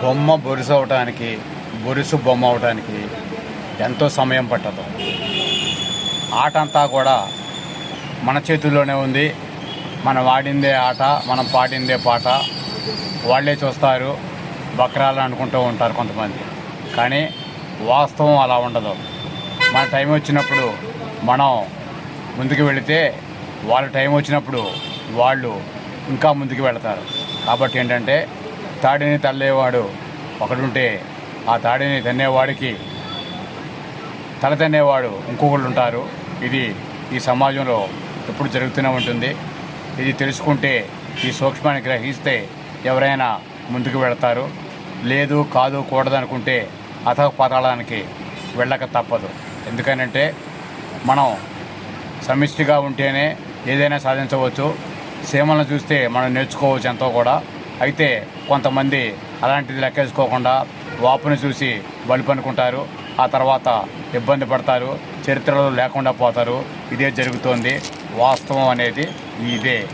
బొమ్మ బొరుసు అవటానికి, బొరుసు బొమ్మ అవటానికి ఎంతో సమయం పట్టదు. ఆట అంతా కూడా మన చేతుల్లోనే ఉంది. మనం ఆడిందే ఆట, మనం పాడిందే పాట. వాళ్ళే చూస్తారు, బక్రాలు అనుకుంటూ ఉంటారు కొంతమంది. కానీ వాస్తవం అలా ఉండదు. మన టైం వచ్చినప్పుడు మనం ముందుకు వెళితే, వాళ్ళ టైం వచ్చినప్పుడు వాళ్ళు ఇంకా ముందుకు వెళతారు. కాబట్టి ఏంటంటే, తాడిని తల్లేవాడు ఒకడుంటే ఆ తాడిని తన్నేవాడికి తల తన్నేవాడు ఇంకొకళ్ళు ఉంటారు. ఇది ఈ సమాజంలో ఎప్పుడు జరుగుతూనే ఉంటుంది. ఇది తెలుసుకుంటే, ఈ సూక్ష్మాన్ని గ్రహిస్తే ఎవరైనా ముందుకు వెళతారు. లేదు, కాదు, కూడదనుకుంటే అథః పాతాళానికి వెళ్ళక తప్పదు. ఎందుకనంటే మనం సమిష్టిగా ఉంటేనే ఏదైనా సాధించవచ్చు. సీమలను చూస్తే మనం నేర్చుకోవచ్చు ఎంతో కూడా. అయితే కొంతమంది అలాంటిది లెక్కేసుకోకుండా వాపుని చూసి బలుపు అనుకుంటారు. ఆ తర్వాత ఇబ్బంది పడతారు, చరిత్రలో లేకుండా పోతారు. ఇదే జరుగుతోంది. వాస్తవం అనేది ఇదే.